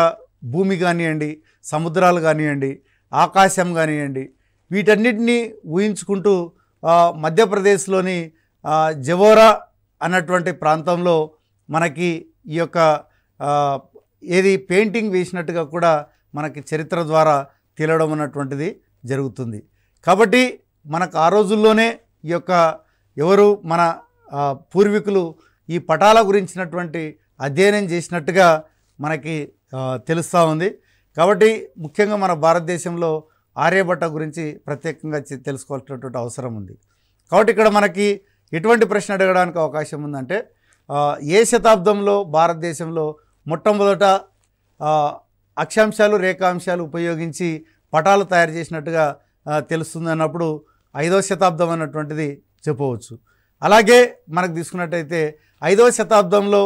భూమి కానివ్వండి, సముద్రాలు కానివ్వండి, ఆకాశం కానివ్వండి, వీటన్నిటినీ ఊహించుకుంటూ మధ్యప్రదేశ్లోని జవోరా అన్నటువంటి ప్రాంతంలో మనకి ఈ యొక్క ఏది పెయింటింగ్ వేసినట్టుగా కూడా మనకి చరిత్ర ద్వారా తెలియడం అన్నటువంటిది జరుగుతుంది. కాబట్టి మనకు ఆ రోజుల్లోనే ఈ యొక్క ఎవరు మన పూర్వీకులు ఈ పటాల గురించినటువంటి అధ్యయనం చేసినట్టుగా మనకి తెలుస్తూ ఉంది. కాబట్టి ముఖ్యంగా మన భారతదేశంలో ఆర్యభట్ట గురించి ప్రత్యేకంగా తెలుసుకోవాల్సినటువంటి అవసరం ఉంది. కాబట్టి ఇక్కడ మనకి ఎటువంటి ప్రశ్న అడగడానికి అవకాశం ఉందంటే, ఏ శతాబ్దంలో భారతదేశంలో మొట్టమొదట అక్షాంశాలు, రేఖాంశాలు ఉపయోగించి పటాలు తయారు చేసినట్టుగా తెలుస్తుంది అన్నప్పుడు 5వ శతాబ్దం అన్నటువంటిది చెప్పవచ్చు. అలాగే మనకు తీసుకున్నట్టయితే 5వ శతాబ్దంలో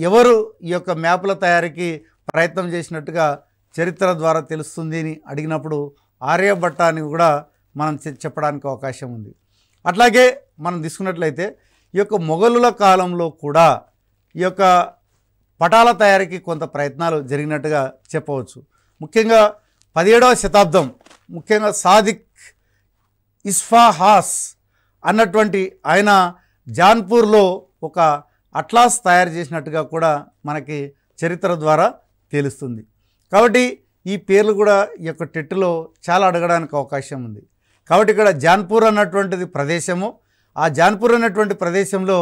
ఎవరు ఈ యొక్క మ్యాప్ల తయారీకి ప్రయత్నం చేసినట్టుగా చరిత్ర ద్వారా తెలుస్తుంది అని అడిగినప్పుడు ఆర్యభట్ట అని కూడా మనం చెప్పడానికి అవకాశం ఉంది. అట్లాగే మనం తీసుకున్నట్లయితే ఈ యొక్క మొఘలుల కాలంలో కూడా ఈ యొక్క పటాల తయారీకి కొంత ప్రయత్నాలు జరిగినట్టుగా చెప్పవచ్చు. ముఖ్యంగా 17వ శతాబ్దం, ముఖ్యంగా సాదిక్ ఇస్ఫాహాస్ అన్నటువంటి ఆయన జాన్పూర్లో ఒక అట్లాస్ తయారు చేసినట్టుగా కూడా మనకి చరిత్ర ద్వారా తెలుస్తుంది. కాబట్టి ఈ పేర్లు కూడా ఈ యొక్క టెట్లో చాలా అడగడానికి అవకాశం ఉంది. కాబట్టి ఇక్కడ జాన్పూర్ అన్నటువంటిది ప్రదేశము. ఆ జాన్పూర్ అన్నటువంటి ప్రదేశంలో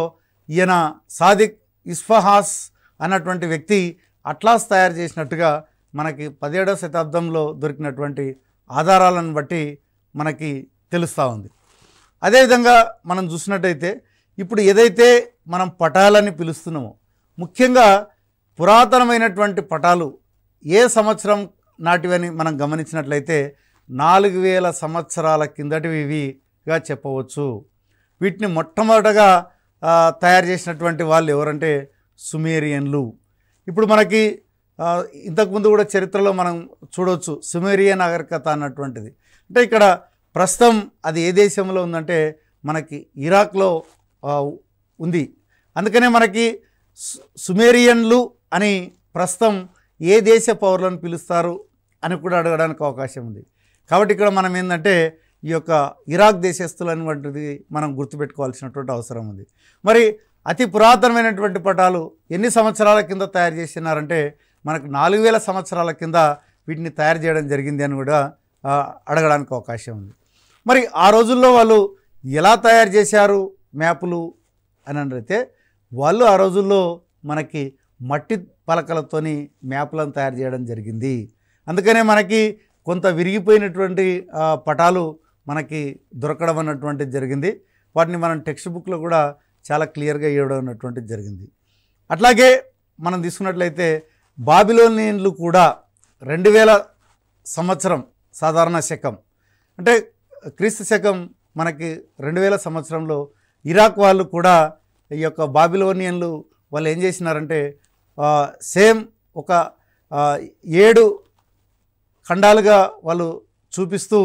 ఈయన సాదిక్ ఇస్ఫహాస్ అన్నటువంటి వ్యక్తి అట్లాస్ తయారు చేసినట్టుగా మనకి 17వ శతాబ్దంలో దొరికినటువంటి ఆధారాలను బట్టి మనకి తెలుస్తూ ఉంది. అదేవిధంగా మనం చూసినట్టయితే ఇప్పుడు ఏదైతే మనం పటాలని పిలుస్తున్నామో, ముఖ్యంగా పురాతనమైనటువంటి పటాలు ఏ సంవత్సరం నాటివని మనం గమనించినట్లయితే 4000 సంవత్సరాల కిందటివి ఇవిగా చెప్పవచ్చు. వీటిని మొట్టమొదటగా తయారు చేసినటువంటి వాళ్ళు ఎవరంటే సుమేరియన్లు. ఇప్పుడు మనకి ఇంతకుముందు కూడా చరిత్రలో మనం చూడవచ్చు సుమేరియన్ నాగరికత అన్నటువంటిది. అంటే ఇక్కడ ప్రస్తుతం అది ఏ దేశంలో ఉందంటే మనకి ఇరాక్లో ఉంది. అందుకనే మనకి సుమేరియన్లు అని ప్రస్తుతం ఏ దేశ పౌరులను పిలుస్తారు అని కూడా అడగడానికి అవకాశం ఉంది. కాబట్టి ఇక్కడ మనం ఏంటంటే ఈ యొక్క ఇరాక్ దేశస్తులు అనేటువంటిది మనం గుర్తుపెట్టుకోవాల్సినటువంటి అవసరం ఉంది. మరి అతి పురాతనమైనటువంటి పటాలు ఎన్ని సంవత్సరాల కింద తయారు చేసినారంటే మనకు 4000 సంవత్సరాల కింద వీటిని తయారు చేయడం జరిగింది అని కూడా అడగడానికి అవకాశం ఉంది. మరి ఆ రోజుల్లో వాళ్ళు ఎలా తయారు చేశారు మ్యాపులు అని అంటే, వాళ్ళు ఆ రోజుల్లో మనకి మట్టి పలకలతోని మ్యాప్లను తయారు చేయడం జరిగింది. అందుకనే మనకి కొంత విరిగిపోయినటువంటి పటాలు మనకి దొరకడం అన్నటువంటిది జరిగింది. వాటిని మనం టెక్స్ట్ బుక్లో కూడా చాలా క్లియర్గా ఇవ్వడం అన్నటువంటిది జరిగింది. అట్లాగే మనం తీసుకున్నట్లయితే బాబిలోనియన్లు కూడా 2000 సంవత్సరం సాధారణ శకం అంటే క్రీస్తు శకం మనకి 2000 సంవత్సరంలో ఇరాక్ వాళ్ళు కూడా ఈ యొక్క బాబిలోనియన్లు వాళ్ళు ఏం చేసినారంటే సేమ్ ఒక 7 ఖండాలుగా వాళ్ళు చూపిస్తూ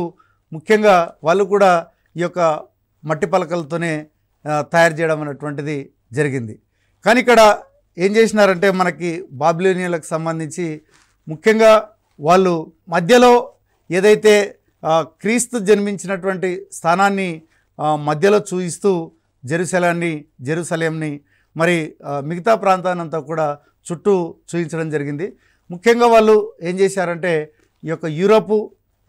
ముఖ్యంగా వాళ్ళు కూడా ఈ యొక్క మట్టి పలకలతోనే తయారు చేయడం అనేటువంటిది జరిగింది. కానీ ఇక్కడ ఏం చేసినారంటే మనకి బాబిలోనియన్లకు సంబంధించి ముఖ్యంగా వాళ్ళు మధ్యలో ఏదైతే క్రీస్తు జన్మించినటువంటి స్థానాన్ని మధ్యలో చూపిస్తూ జెరూసలేంని మరి మిగతా ప్రాంతాన్నంతా కూడా చుట్టూ చూపించడం జరిగింది. ముఖ్యంగా వాళ్ళు ఏం చేశారంటే ఈ యొక్క యూరోపు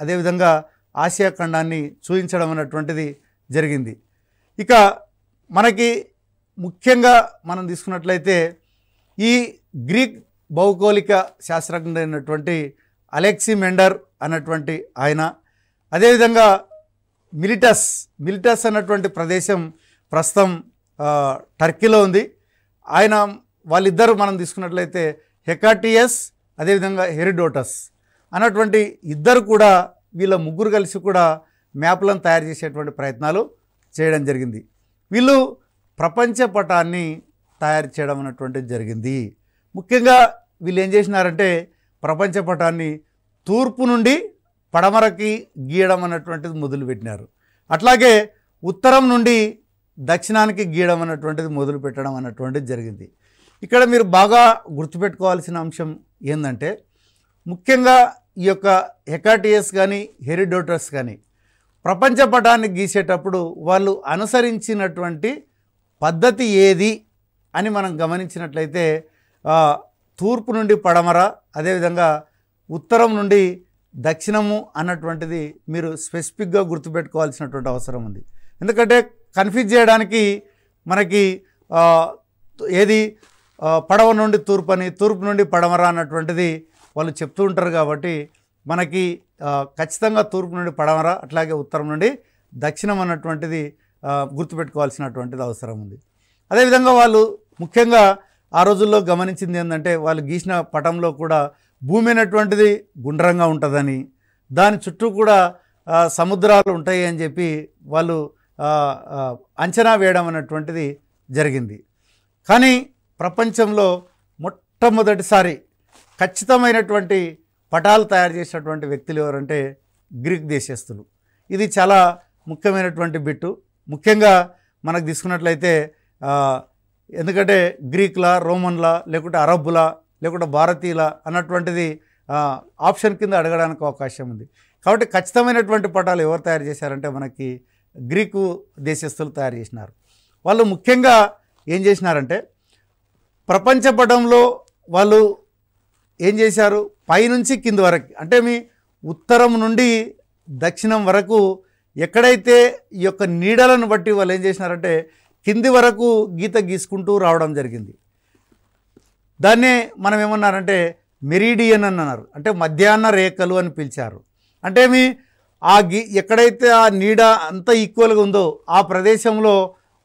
అదేవిధంగా ఆసియా ఖండాన్ని చూపించడం అనేటువంటిది జరిగింది. ఇక మనకి ముఖ్యంగా మనం తీసుకున్నట్లయితే ఈ గ్రీక్ భౌగోళిక శాస్త్రజ్ఞుడైనటువంటి అలెక్సిమెండర్ అన్నటువంటి ఆయన, అదేవిధంగా మిలిటస్ అన్నటువంటి ప్రదేశం ప్రస్తుతం టర్కీలో ఉంది. ఆయన వాళ్ళిద్దరూ మనం తీసుకున్నట్లయితే హెకాటియస్ అదేవిధంగా హెరోడోటస్ అన్నటువంటి ఇద్దరు కూడా వీళ్ళ ముగ్గురు కలిసి కూడా మ్యాప్లను తయారు చేసేటువంటి ప్రయత్నాలు చేయడం జరిగింది. వీళ్ళు ప్రపంచ పటాన్ని తయారు చేయడం అన్నటువంటిది జరిగింది. ముఖ్యంగా వీళ్ళు ఏం చేసినారంటే ప్రపంచ పటాన్ని తూర్పు నుండి పడమరకి గీయడం అన్నటువంటిది మొదలుపెట్టినారు. అట్లాగే ఉత్తరం నుండి దక్షిణానికి గీయడం అన్నటువంటిది మొదలు పెట్టడం అన్నటువంటిది జరిగింది. ఇక్కడ మీరు బాగా గుర్తుపెట్టుకోవాల్సిన అంశం ఏంటంటే ముఖ్యంగా ఈ యొక్క హెకాటియస్ కానీ హెరోడోటస్ కానీ ప్రపంచ పటాన్ని గీసేటప్పుడు వాళ్ళు అనుసరించినటువంటి పద్ధతి ఏది అని మనం గమనించినట్లయితే తూర్పు నుండి పడమర అదేవిధంగా ఉత్తరం నుండి దక్షిణము అన్నటువంటిది మీరు స్పెసిఫిక్గా గుర్తుపెట్టుకోవాల్సినటువంటి అవసరం ఉంది. ఎందుకంటే కన్ఫ్యూజ్ చేయడానికి మనకి ఏది పడవ నుండి తూర్పు అని తూర్పు నుండి పడమర అన్నటువంటిది వాళ్ళు చెప్తూ ఉంటారు. కాబట్టి మనకి ఖచ్చితంగా తూర్పు నుండి పడమర అట్లాగే ఉత్తరం నుండి దక్షిణం అన్నటువంటిది గుర్తుపెట్టుకోవాల్సినటువంటిది అవసరం ఉంది. అదేవిధంగా వాళ్ళు ముఖ్యంగా ఆ రోజుల్లో గమనించింది ఏంటంటే వాళ్ళు గీసిన పటంలో కూడా భూమి అనేటువంటిది గుండ్రంగా ఉంటుందని, దాని చుట్టూ కూడా సముద్రాలు ఉంటాయి అని చెప్పి వాళ్ళు అంచనా వేయడం అనేటువంటిది జరిగింది. కానీ ప్రపంచంలో మొట్టమొదటిసారి ఖచ్చితమైనటువంటి పటాలు తయారు చేసినటువంటి వ్యక్తులు ఎవరంటే గ్రీక్ దేశస్తులు. ఇది చాలా ముఖ్యమైనటువంటి బిట్టు. ముఖ్యంగా మనకు తీసుకున్నట్లయితే ఎందుకంటే గ్రీకుల, రోమన్ల, లేకుంటే అరబ్బుల, లేకుంటే భారతీయుల అన్నటువంటిది ఆప్షన్ కింద అడగడానికి అవకాశం ఉంది. కాబట్టి ఖచ్చితమైనటువంటి పటాలు ఎవరు తయారు చేశారంటే మనకి గ్రీకు దేశస్తులు తయారు చేసినారు. వాళ్ళు ముఖ్యంగా ఏం చేసినారంటే ప్రపంచ పటంలో వాళ్ళు ఏం చేశారు, పైనుంచి కింది వరకు అంటే మీ ఉత్తరం నుండి దక్షిణం వరకు ఎక్కడైతే ఈ యొక్క నీడలను బట్టి వాళ్ళు ఏం చేసినారంటే కింది వరకు గీత గీసుకుంటూ రావడం జరిగింది. దాన్నే మనం ఏమన్నారంటే మెరీడియన్ అని అన్నారు, అంటే మధ్యాహ్న రేఖలు అని పిలిచారు. అంటే మీ ఎక్కడైతే ఆ నీడ అంత ఈక్వల్గా ఉందో ఆ ప్రదేశంలో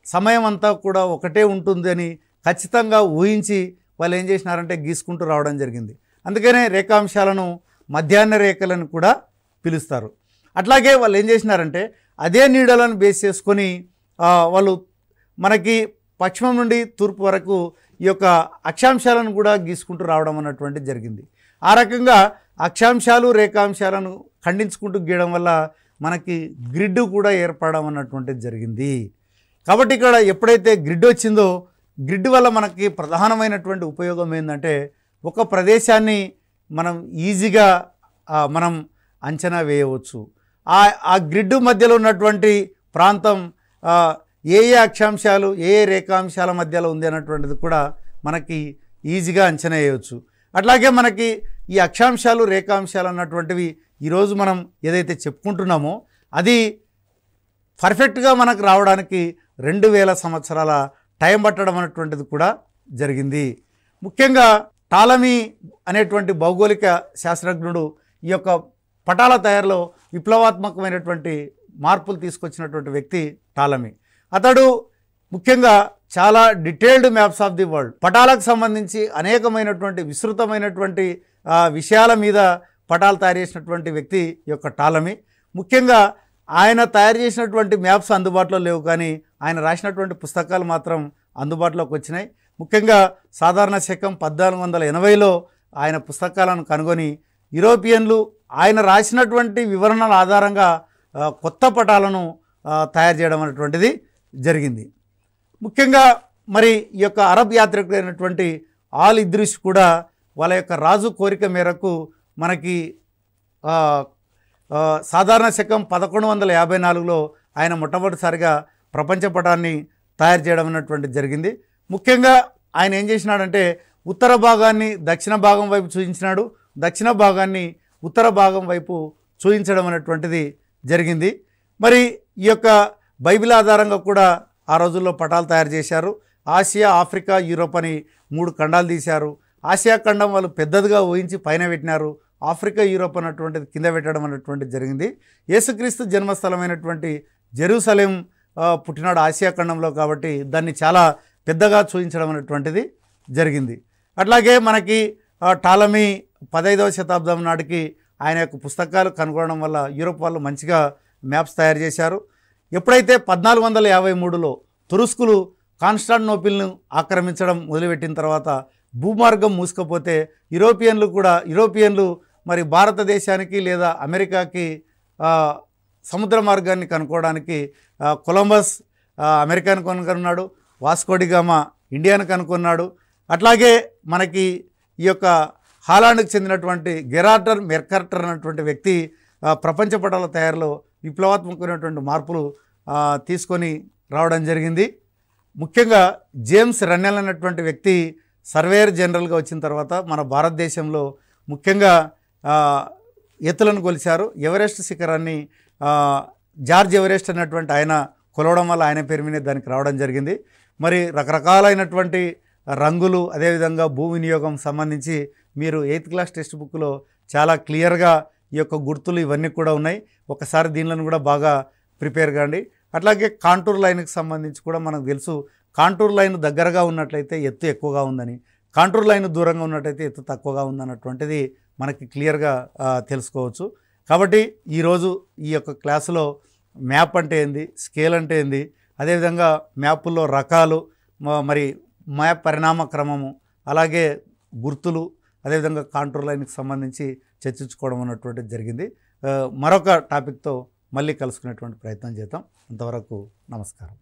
సమయం అంతా కూడా ఒకటే ఉంటుంది అని ఖచ్చితంగా ఊహించి వాళ్ళు ఏం చేసినారంటే గీసుకుంటూ రావడం జరిగింది. అందుకనే రేఖాంశాలను మధ్యాహ్న రేఖలను కూడా పిలుస్తారు. అట్లాగే వాళ్ళు ఏం చేసినారంటే అదే నీడలను బేస్ చేసుకొని వాళ్ళు మనకి పశ్చిమం నుండి తూర్పు వరకు ఈ యొక్క అక్షాంశాలను కూడా గీసుకుంటూ రావడం అన్నటువంటి జరిగింది. ఆ రకంగా అక్షాంశాలు రేఖాంశాలను ఖండించుకుంటూ గీయడం వల్ల మనకి గ్రిడ్ కూడా ఏర్పడడం అన్నటువంటిది జరిగింది. కాబట్టి ఇక్కడ ఎప్పుడైతే గ్రిడ్ వచ్చిందో గ్రిడ్ వల్ల మనకి ప్రధానమైనటువంటి ఉపయోగం ఏంటంటే ఒక ప్రదేశాన్ని మనం ఈజీగా మనం అంచనా వేయవచ్చు. ఆ గ్రిడ్ మధ్యలో ఉన్నటువంటి ప్రాంతం ఏ ఏ అక్షాంశాలు ఏ ఏ రేఖాంశాల మధ్యలో ఉంది అన్నటువంటిది కూడా మనకి ఈజీగా అంచనా వేయవచ్చు. అట్లాగే మనకి ఈ అక్షాంశాలు రేఖాంశాలు అన్నటువంటివి ఈరోజు మనం ఏదైతే చెప్పుకుంటున్నామో అది పర్ఫెక్ట్గా మనకు రావడానికి 2000 సంవత్సరాల టైం పట్టడం అనేటువంటిది కూడా జరిగింది. ముఖ్యంగా టాలమీ అనేటువంటి భౌగోళిక శాస్త్రజ్ఞుడు ఈ యొక్క పటాల తయారులో విప్లవాత్మకమైనటువంటి మార్పులు తీసుకొచ్చినటువంటి వ్యక్తి టాలమీ. అతడు ముఖ్యంగా చాలా detailed maps of the world పటాలకు సంబంధించి అనేకమైనటువంటి విస్తృతమైనటువంటి విషయాల మీద పటాలు తయారు చేసినటువంటి వ్యక్తి ఈ యొక్క టాలమీ. ముఖ్యంగా ఆయన తయారు చేసినటువంటి మ్యాప్స్ అందుబాటులో లేవు, కానీ ఆయన రాసినటువంటి పుస్తకాలు మాత్రం అందుబాటులోకి వచ్చినాయి. ముఖ్యంగా సాధారణ శకం 1480లో ఆయన పుస్తకాలను కనుగొని యూరోపియన్లు ఆయన రాసినటువంటి వివరణల ఆధారంగా కొత్త పటాలను తయారు చేయడం అనేటువంటిది జరిగింది. ముఖ్యంగా మరి ఈ యొక్క అరబ్ యాత్రికుడైనటువంటి ఆల్ ఇద్రిస్ కూడా వాళ్ళ యొక్క రాజు కోరిక మేరకు మనకి సాధారణ శకం 1154లో ఆయన మొట్టమొదటిసారిగా ప్రపంచ పటాన్ని తయారు చేయడం అనేటువంటి జరిగింది. ముఖ్యంగా ఆయన ఏం చేసినాడంటే ఉత్తర భాగాన్ని దక్షిణ భాగం వైపు చూపించినాడు, దక్షిణ భాగాన్ని ఉత్తర భాగం వైపు చూపించడం అనేటువంటిది జరిగింది. మరి ఈ యొక్క బైబిల్ ఆధారంగా కూడా ఆ రోజుల్లో పటాలు తయారు చేశారు. ఆసియా, ఆఫ్రికా, యూరోప్ అని 3 ఖండాలు తీశారు. ఆసియా ఖండం వాళ్ళు పెద్దదిగా ఊహించి పైన పెట్టినారు, ఆఫ్రికా, యూరోప్ అన్నటువంటిది కింద పెట్టడం అనేటువంటిది జరిగింది. యేసుక్రీస్తు జన్మస్థలమైనటువంటి జెరూసలేం పుట్టినాడు ఆసియా ఖండంలో, కాబట్టి దాన్ని చాలా పెద్దగా చూపించడం అనేటువంటిది జరిగింది. అట్లాగే మనకి టాలమీ 15వ శతాబ్దం నాటికి ఆయన యొక్క పుస్తకాలు కనుగొనడం వల్ల యూరోప్ వాళ్ళు మంచిగా మ్యాప్స్ తయారు చేశారు. ఎప్పుడైతే 1453లో తురుస్కులు కాన్స్టాంటినోపిల్ను ఆక్రమించడం మొదలుపెట్టిన తర్వాత భూమార్గం మూసుకపోతే యూరోపియన్లు మరి భారతదేశానికి లేదా అమెరికాకి సముద్ర మార్గాన్ని కనుక్కోవడానికి కొలంబస్ అమెరికాను కనుగొన్నాడు, వాస్కోడిగామా ఇండియాను కనుక్కున్నాడు. అట్లాగే మనకి ఈ యొక్క హాలాండ్కి చెందినటువంటి గెరార్టర్ మెర్కర్టర్ అన్నటువంటి వ్యక్తి ప్రపంచ పటాల తయారులో విప్లవాత్మకమైనటువంటి మార్పులు తీసుకొని రావడం జరిగింది. ముఖ్యంగా జేమ్స్ రన్నెల్ అన్నటువంటి వ్యక్తి సర్వేయర్ జనరల్గా వచ్చిన తర్వాత మన భారతదేశంలో ముఖ్యంగా ఎత్తులను కొలిచారు. ఎవరెస్ట్ శిఖరాన్ని జార్జ్ ఎవరెస్ట్ అన్నటువంటి ఆయన కొలవడం వల్ల ఆయన పేరు మీద దానికి రావడం జరిగింది. మరి రకరకాలైనటువంటి రంగులు అదేవిధంగా భూ వినియోగం సంబంధించి మీరు 8th క్లాస్ టెక్స్ట్ బుక్లో చాలా క్లియర్గా ఈ యొక్క గుర్తులు ఇవన్నీ కూడా ఉన్నాయి. ఒకసారి దీనిలను కూడా బాగా ప్రిపేర్ కాండి. అట్లాగే కాంటూర్ లైన్కి సంబంధించి కూడా మనకు తెలుసు, కాంటూర్ లైన్ దగ్గరగా ఉన్నట్లయితే ఎత్తు ఎక్కువగా ఉందని, కాంటూర్ లైన్ దూరంగా ఉన్నట్టయితే ఎత్తు తక్కువగా ఉందన్నటువంటిది మనకి క్లియర్గా తెలుసుకోవచ్చు. కాబట్టి ఈరోజు ఈ యొక్క క్లాసులో మ్యాప్ అంటే ఏంది, స్కేల్ అంటే ఏంది, అదేవిధంగా మ్యాపుల్లో రకాలు, మరి మ్యాప్ పరిణామ క్రమము, అలాగే గుర్తులు, అదేవిధంగా కాంటూర్ లైన్కి సంబంధించి చర్చించుకోవడం అన్నటువంటిది జరిగింది. మరొక టాపిక్తో మళ్ళీ కలుసుకునేటువంటి ప్రయత్నం చేద్దాం. అంతవరకు నమస్కారం.